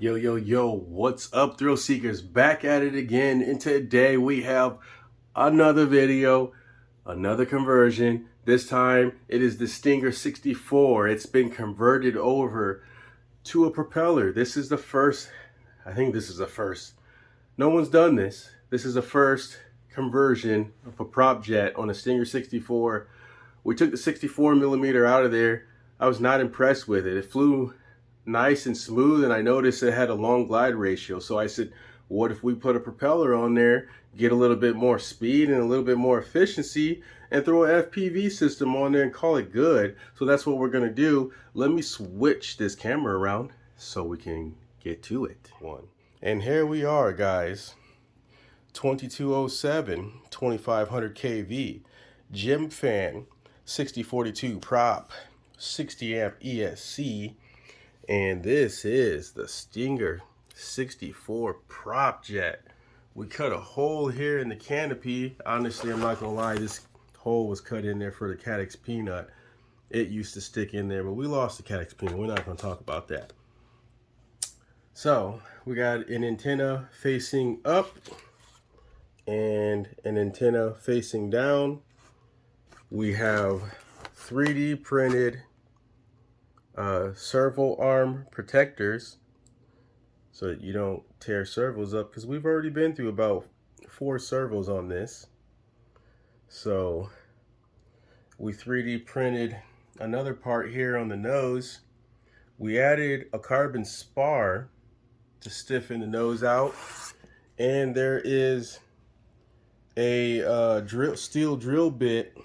Yo, yo, yo, what's up, thrill seekers? Back at it again, and today we have another video, another conversion. This time it is the Stinger 64. It's been converted over to a propeller. This is the first, I think this is the first. No one's done this. This is the first conversion of a prop jet on a Stinger 64. We took the 64 millimeter out of there. I was not impressed with it. It flew nice and smooth, and I noticed it had a long glide ratio. So I said, what if we put a propeller on there, get a little bit more speed and a little bit more efficiency, and throw an FPV system on there and call it good? So that's what we're gonna do. Let me switch this camera around so we can get to it. And here we are, guys. 2207 2500 kV Gemfan 6042 prop, 60 amp ESC. And this is the Stinger 64 prop jet. We cut a hole here in the canopy. Honestly, I'm not gonna lie, this hole was cut in there for the Caddx peanut. It used to stick in there, but we lost the Caddx peanut. We're not gonna talk about that. So we got an antenna facing up and an antenna facing down. We have 3D printed servo arm protectors so that you don't tear servos up, because we've already been through about 4 servos on this. So we 3D printed another part here on the nose. We added a carbon spar to stiffen the nose out, and there is a steel drill bit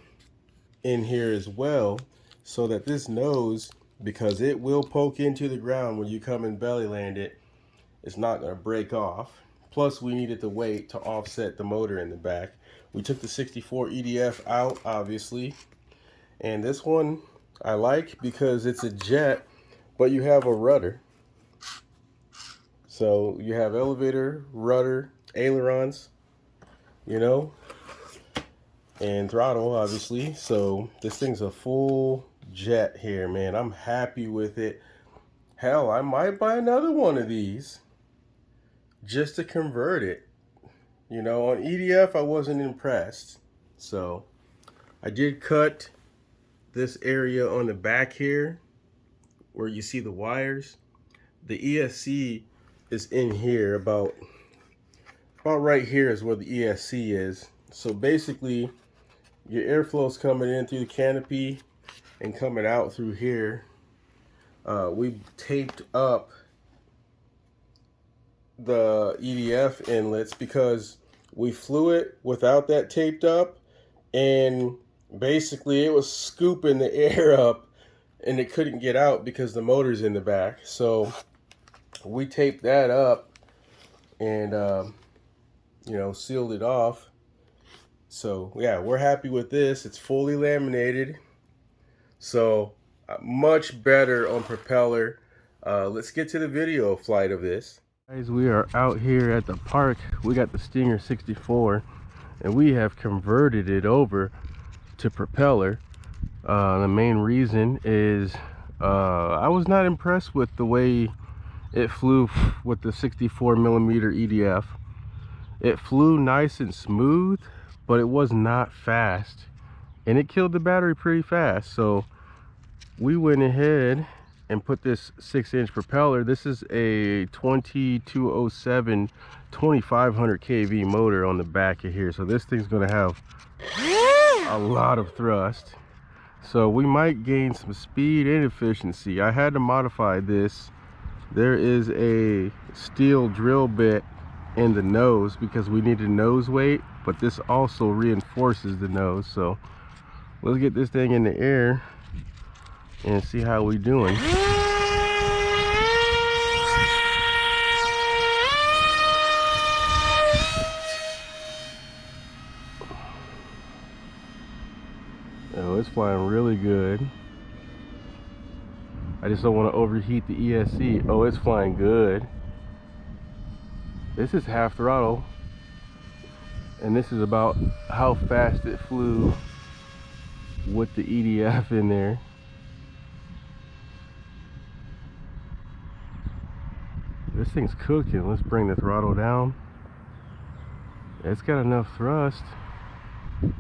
in here as well, so that this nose, because it will poke into the ground when you come and belly land it, it's not going to break off. Plus we needed the weight to offset the motor in the back. We took the 64 EDF out, obviously, and this one I like because it's a jet, but you have a rudder. So you have elevator, rudder, ailerons, you know, and throttle, obviously. So this thing's a full jet here, man. I'm happy with it. Hell, I might buy another one of these just to convert it. You know, on EDF I wasn't impressed, so I did cut this area on the back here where you see the wires. The ESC is in here, about right here is where the ESC is. So basically your airflow's coming in through the canopy and coming out through here. We taped up the EDF inlets because we flew it without that taped up, and basically it was scooping the air up and it couldn't get out because the motor's in the back. So we taped that up and you know, sealed it off. So yeah, we're happy with this. It's fully laminated, so much better on propeller. Let's get to the video flight of this. Guys, we are out here at the park. We got the Stinger 64 and we have converted it over to propeller. The main reason is I was not impressed with the way it flew with the 64 millimeter EDF. It flew nice and smooth, but it was not fast, and it killed the battery pretty fast. So we went ahead and put this 6-inch propeller. This is a 2207 2500 kV motor on the back of here, so this thing's going to have a lot of thrust, so we might gain some speed and efficiency. I had to modify this. There is a steel drill bit in the nose because we needed nose weight, but this also reinforces the nose. So let's get this thing in the air and see how we doing. Oh, it's flying really good. I just don't want to overheat the ESC. Oh, it's flying good. This is half throttle, and this is about how fast it flew with the EDF in there. This thing's cooking. Let's bring the throttle down. It's got enough thrust. It's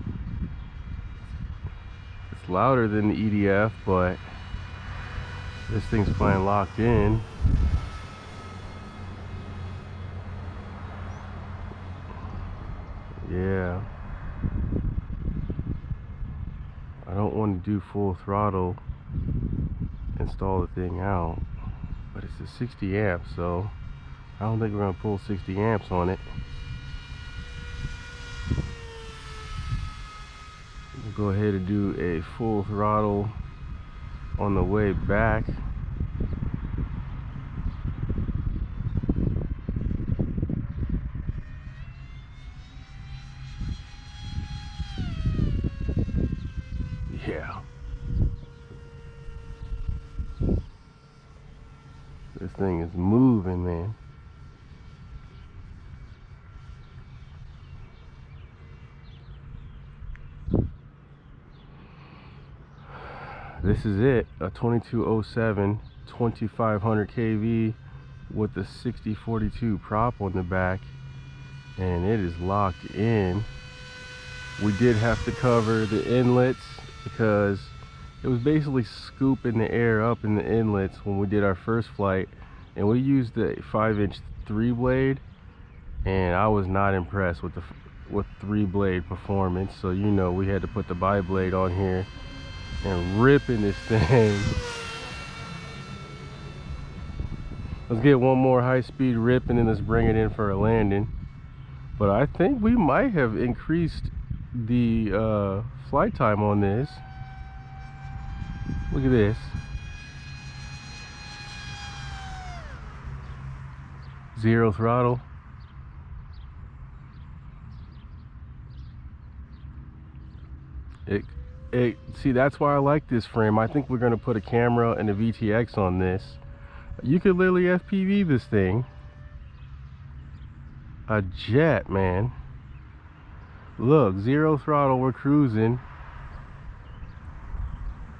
louder than the EDF, but this thing's playing locked in. Yeah. I don't want to do full throttle, install the thing out, but it's a 60 amps, so I don't think we're going to pull 60 amps on it. We'll go ahead and do a full throttle on the way back. Yeah. This thing is moving, man. This is it, a 2207 2500 kV with the 6042 prop on the back, and it is locked in. We did have to cover the inlets because it was basically scooping the air up in the inlets when we did our first flight, and we used the 5-inch 3-blade, and I was not impressed with the 3-blade performance, so you know we had to put the bi-blade on here and ripping this thing. Let's get one more high-speed rip and then let's bring it in for a landing. But I think we might have increased the flight time on this. Look at this. 0 throttle. See, that's why I like this frame. I think we're going to put a camera and a VTX on this. You could literally FPV this thing. A jet, man. Look, 0 throttle, we're cruising.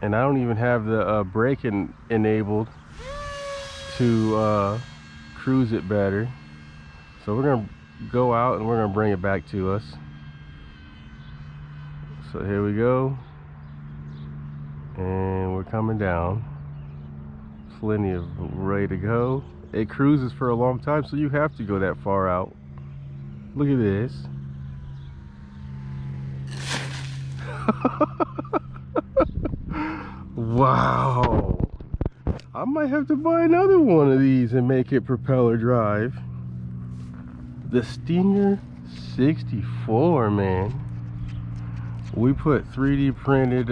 And I don't even have the braking enabled to cruise it better. So we're going to go out and we're going to bring it back to us. So here we go. And we're coming down. Plenty of way to go. It cruises for a long time, so you have to go that far out. Look at this. Wow. I might have to buy another one of these and make it propeller drive. The Stinger 64, man. We put 3D printed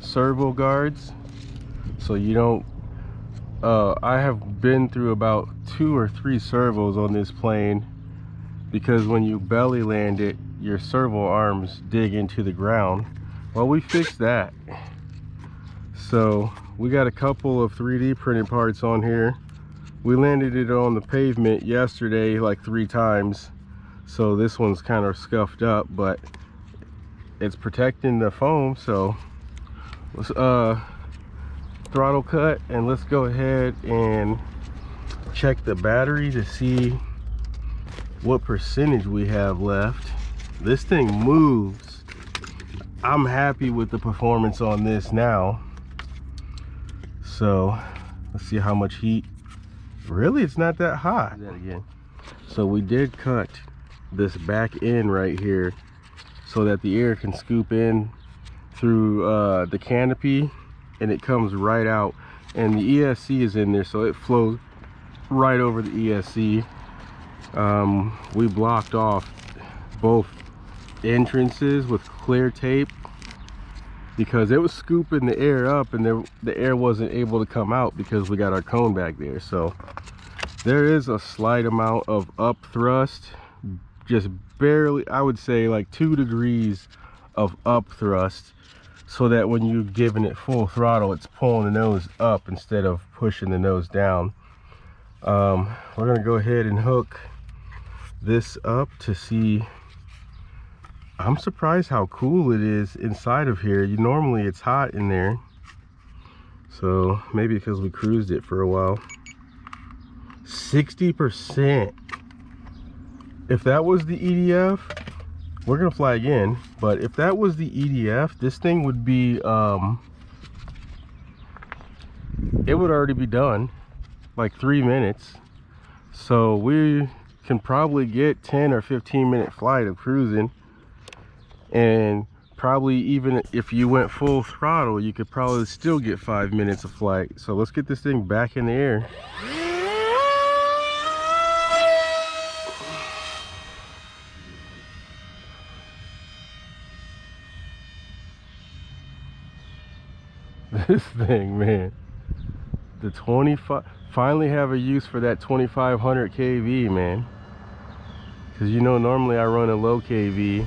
servo guards, so you don't I have been through about 2 or 3 servos on this plane, because when you belly land it, your servo arms dig into the ground. Well, we fixed that, so we got a couple of 3D printed parts on here. We landed it on the pavement yesterday like 3 times, so this one's kind of scuffed up, but it's protecting the foam. So let's throttle cut, and let's go ahead and check the battery to see what percentage we have left. This thing moves. I'm happy with the performance on this now. So let's see how much heat. Really, it's not that hot. That again. So we did cut this back end right here so that the air can scoop in through the canopy, and it comes right out, and the ESC is in there, so it flows right over the ESC. We blocked off both entrances with clear tape because it was scooping the air up, and the air wasn't able to come out because we got our cone back there. So there is a slight amount of up thrust, just barely, I would say like 2 degrees of up thrust, so that when you're giving it full throttle, it's pulling the nose up instead of pushing the nose down. We're gonna go ahead and hook this up to see. I'm surprised how cool it is inside of here. Normally it's hot in there, so maybe because we cruised it for a while. 60%. If that was the EDF, we're gonna fly again, but if that was the EDF, this thing would be it would already be done, like 3 minutes. So we can probably get 10 or 15-minute flight of cruising, and probably even if you went full throttle, you could probably still get 5 minutes of flight. So let's get this thing back in the air. This thing, man, the 25, finally have a use for that 2500 kV, man. Because you know, normally I run a low kV,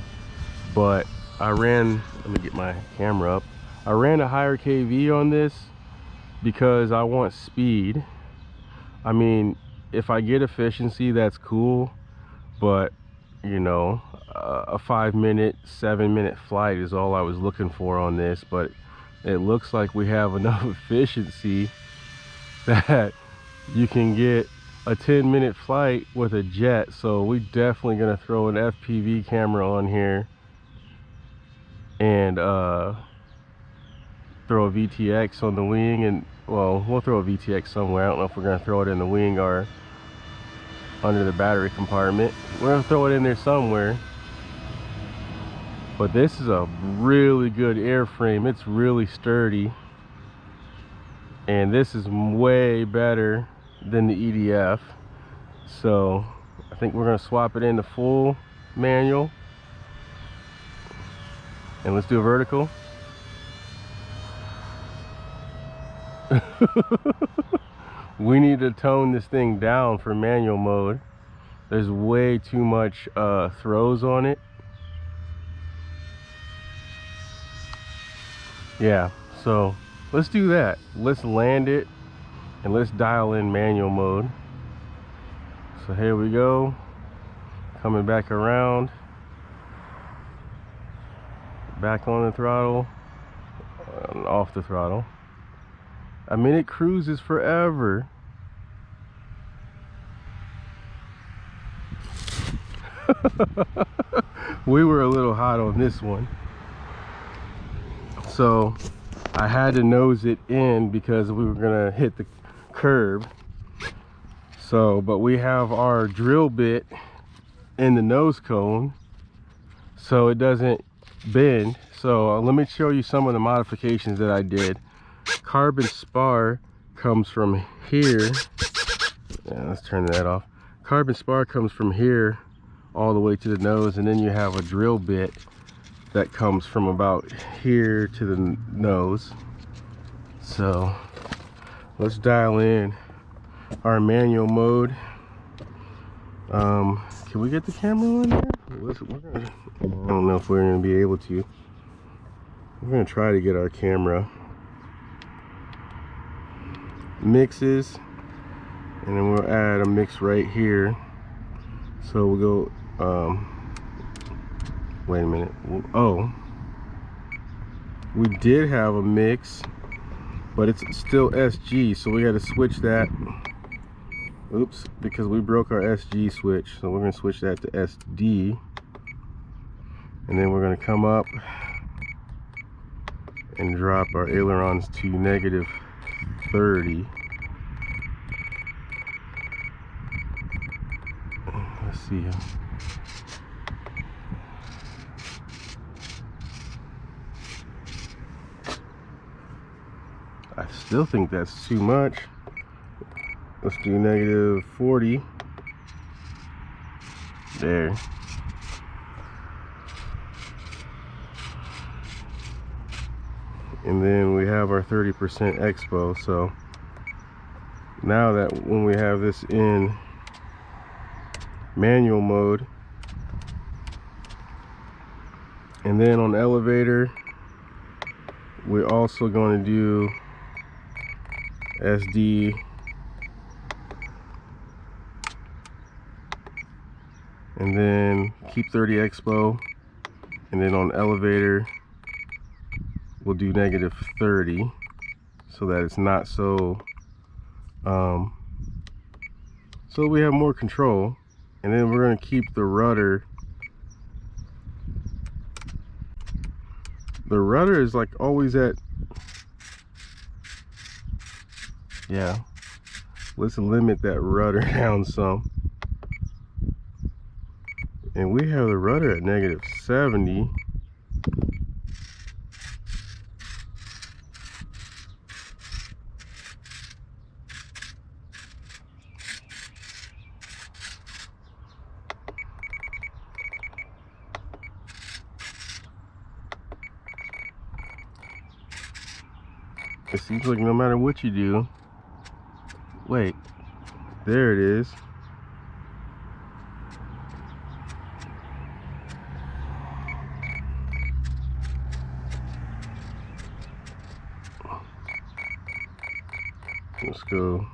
but I ran, let me get my camera up, I ran a higher kV on this because I want speed. I mean, if I get efficiency, that's cool, but you know, a 5 minute, 7 minute flight is all I was looking for on this. But it looks like we have enough efficiency that you can get a 10-minute flight with a jet. So we definitely gonna throw an FPV camera on here and throw a VTX on the wing, and well, we'll throw a VTX somewhere. I don't know if we're gonna throw it in the wing or under the battery compartment. We're gonna throw it in there somewhere. But this is a really good airframe. It's really sturdy, and this is way better than the EDF. So I think we're gonna swap it into full manual, and let's do a vertical. We need to tone this thing down for manual mode. There's way too much throws on it. Yeah, so let's do that. Let's land it and let's dial in manual mode. So here we go, coming back around, back on the throttle, off the throttle. I mean, it cruises forever. We were a little hot on this one, so I had to nose it in because we were gonna hit the curb. So, but we have our drill bit in the nose cone so it doesn't bend. So let me show you some of the modifications that I did. Carbon spar comes from here. Yeah, let's turn that off. Carbon spar comes from here all the way to the nose, and then you have a drill bit that comes from about here to the nose. So let's dial in our manual mode. Can we get the camera on there? I don't know if we're going to be able to. We're going to try to get our camera. Mixes, and then we'll add a mix right here. So we'll go, wait a minute. Oh, we did have a mix, but it's still SG, so we got to switch that. Oops, because we broke our SG switch, so we're going to switch that to SD, and then we're going to come up and drop our ailerons to -30. Let's see. I still think that's too much. Let's do -40. There. And then we have our 30% expo. So now that when we have this in manual mode, and then on elevator, we're also going to do SD, and then keep 30 expo, and then on elevator we'll do -30 so that it's not so so we have more control. And then we're going to keep the rudder. The rudder is like always at, yeah, let's limit that rudder down some. And we have the rudder at -70. It seems like no matter what you do, wait, there it is. Let's go.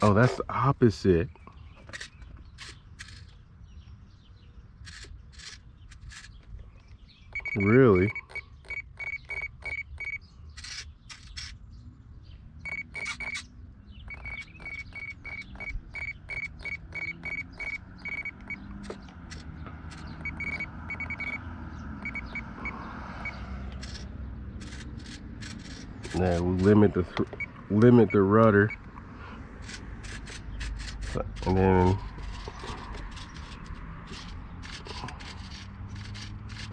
Oh, that's the opposite. Really? Yeah, we limit the rudder, and then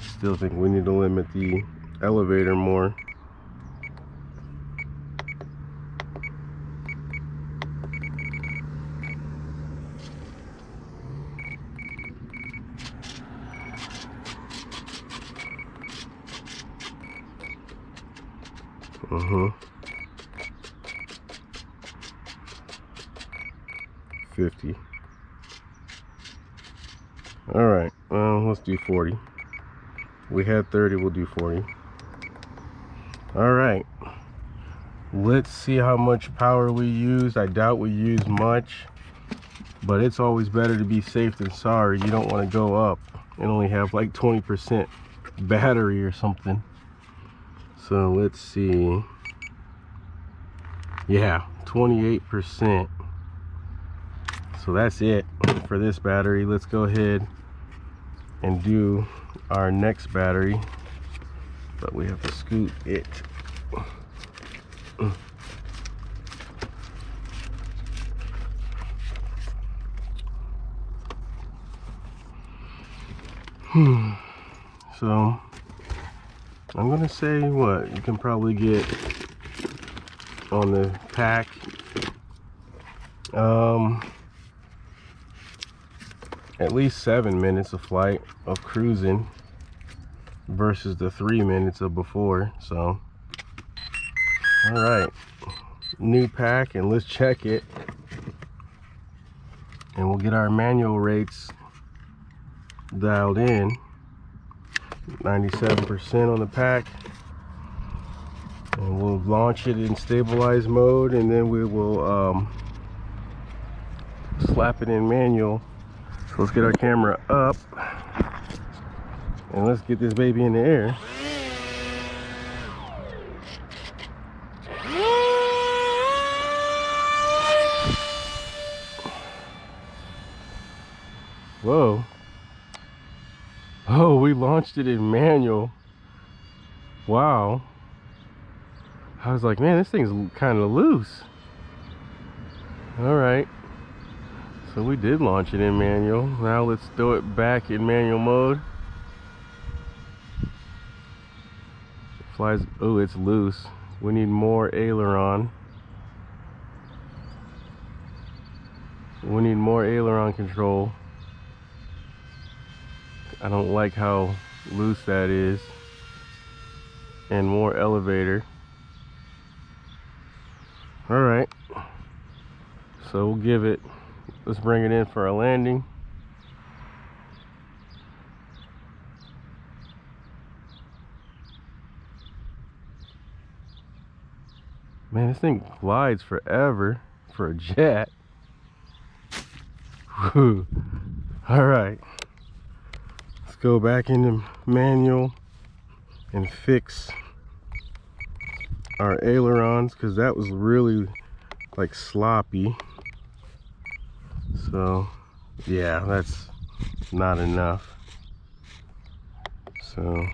still think we need to limit the elevator more. Uh-huh. 50. All right, let's do 40. We had 30, we'll do 40. All right, let's see how much power we use. I doubt we use much, but it's always better to be safe than sorry. You don't want to go up and only have like 20% battery or something. So let's see. Yeah, 28%. So that's it for this battery. Let's go ahead and do our next battery, but we have to scoot it. So I'm gonna say what you can probably get on the pack, at least 7 minutes of flight of cruising versus the 3 minutes of before. So all right, new pack, and let's check it, and we'll get our manual rates dialed in. 97% on the pack, and we'll launch it in stabilized mode, and then we will slap it in manual. So let's get our camera up and let's get this baby in the air. Whoa. Oh, we launched it in manual. Wow. I was like, man, this thing's kind of loose. All right. So we did launch it in manual. Now let's throw it back in manual mode. It flies. Oh, it's loose. We need more aileron. We need more aileron control. I don't like how loose that is. And more elevator. All right. So we'll give it, let's bring it in for a landing. Man, this thing glides forever for a jet. Whew. All right. Let's go back into manual and fix our ailerons, because that was really like sloppy. So yeah, that's not enough. So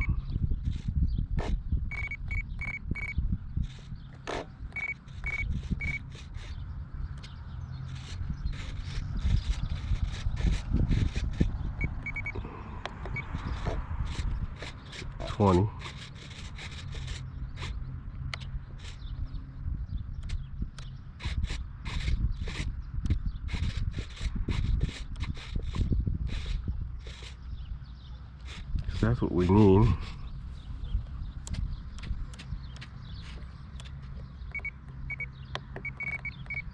$20. That's what we need.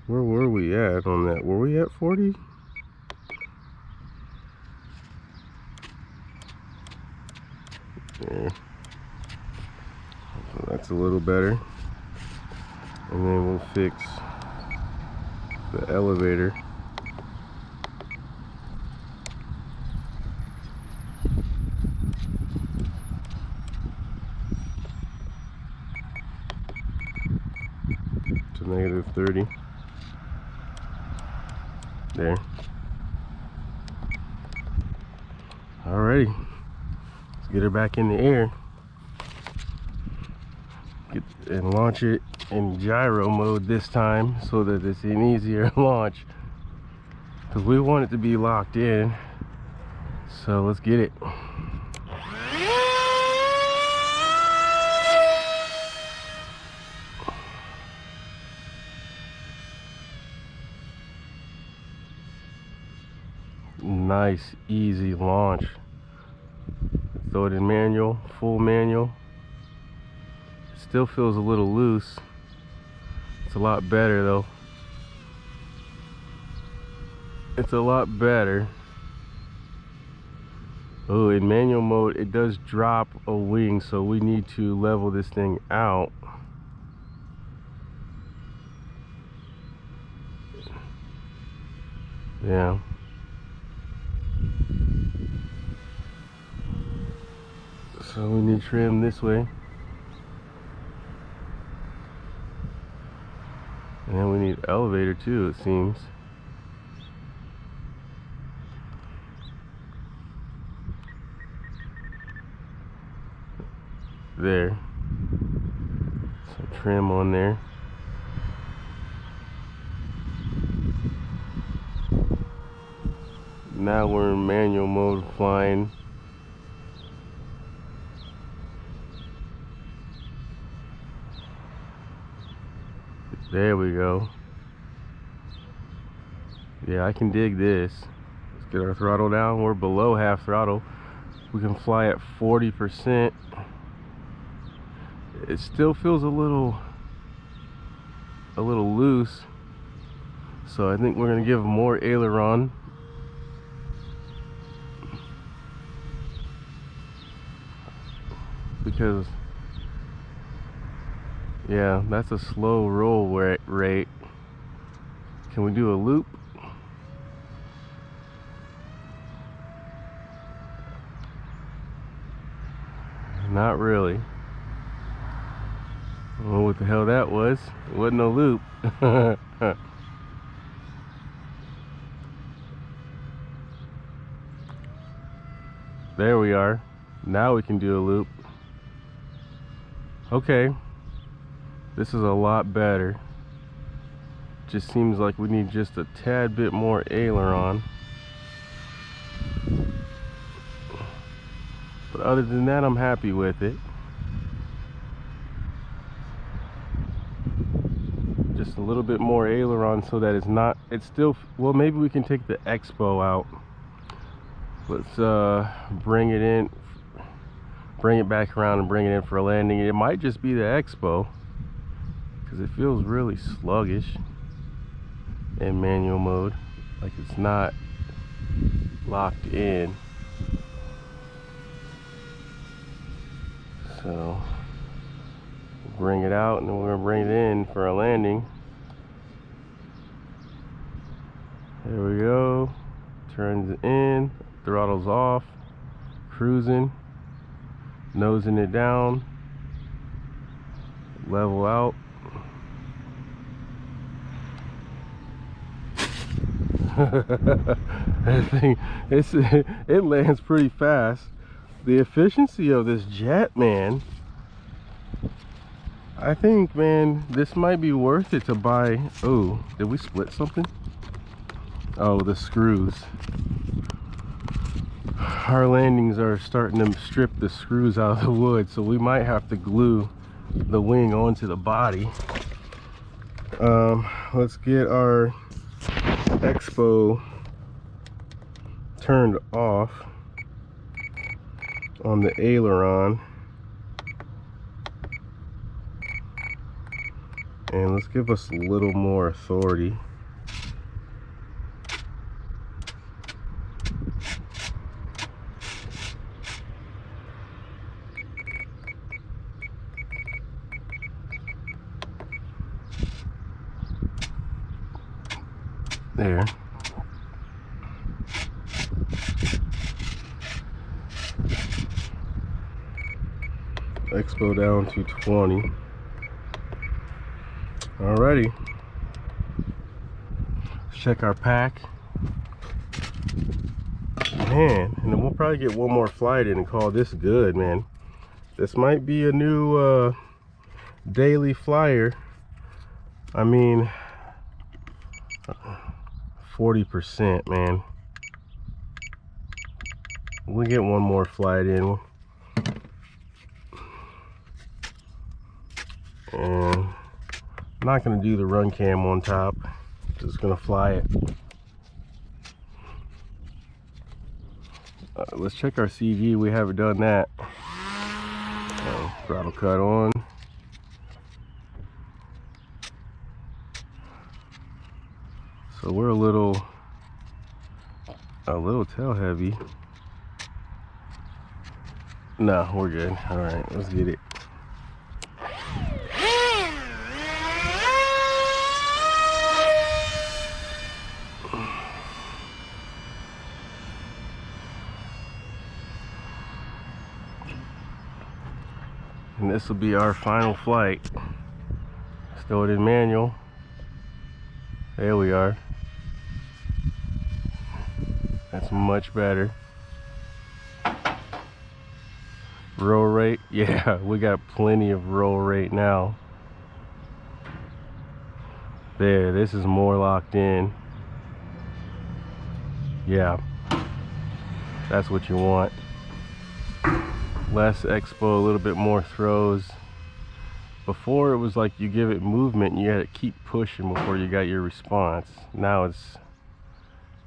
Where were we at on that? Were we at 40? Yeah. So that's a little better. And then we'll fix the elevator. To -30. There. Alrighty. Let's get her back in the air. And launch it in gyro mode this time so that it's an easier launch. Because we want it to be locked in. So let's get it. Nice, easy launch. Throw it in manual, full manual. Still feels a little loose. It's a lot better though. It's a lot better. Oh, in manual mode, it does drop a wing, so we need to level this thing out. Yeah. So we need trim this way. And then we need elevator too, it seems. There. Some trim on there. Now we're in manual mode flying. There we go. Yeah, I can dig this. Let's get our throttle down. We're below half throttle. We can fly at 40%. It still feels a little loose. So I think we're gonna give more aileron. Because yeah, that's a slow roll rate. Can we do a loop? Not really. I don't know what the hell that was. It wasn't no loop. There we are. Now we can do a loop. Okay. This is a lot better. Just seems like we need just a tad bit more aileron. But other than that, I'm happy with it. Just a little bit more aileron so that it's still, well, maybe we can take the Expo out. Let's bring it back around and bring it in for a landing. It might just be the Expo because it feels really sluggish in manual mode, like it's not locked in. So bring it out and then we're gonna bring it in for a landing. There we go. Turns in, throttle's off, cruising, nosing it down, level out. That thing, it lands pretty fast. The efficiency of this jet, man. I think, man, this might be worth it to buy. Oh, did we split something? Oh, the screws. Our landings are starting to strip the screws out of the wood, so we might have to glue the wing onto the body. Let's get our Expo turned off on the aileron, and let's give us a little more authority. There. Expo down to 20. Alrighty. Let's check our pack. Man, and then we'll probably get one more flight in and call this good, man. This might be a new daily flyer. I mean, 40%, man. We'll get one more flight in. And I'm not going to do the run cam on top. Just going to fly it. Let's check our CG. We haven't done that. Throttle cut on. So we're a little tail heavy. No, we're good. All right, let's get it. And this will be our final flight. Let's throw it in manual. There we are. That's much better. Roll rate, yeah, we got plenty of roll rate now. There, this is more locked in. Yeah, that's what you want. Less expo, a little bit more throws. Before it was like you give it movement and you had to keep pushing before you got your response. Now it's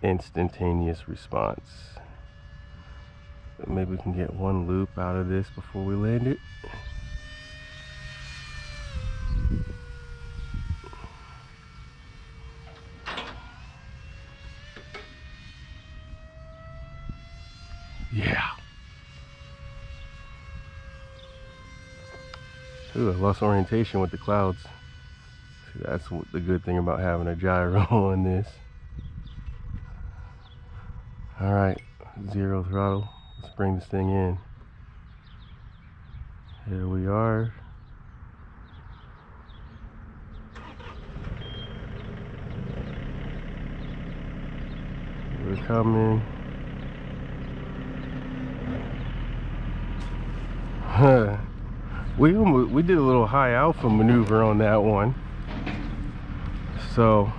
instantaneous response. Maybe we can get one loop out of this before we land it. Yeah. Ooh, I lost orientation with the clouds. See, that's the good thing about having a gyro on this. All right, 0 throttle. Let's bring this thing in. Here we are. We're coming. We did a little high alpha maneuver on that one. So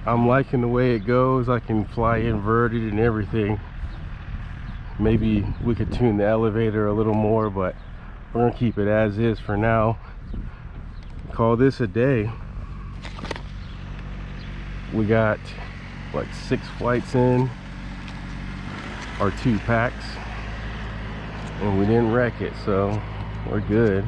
I'm liking the way it goes. I can fly inverted and everything. Maybe we could tune the elevator a little more, but we're gonna keep it as is for now. Call this a day. We got like 6 flights in, our 2 packs, and we didn't wreck it, so we're good.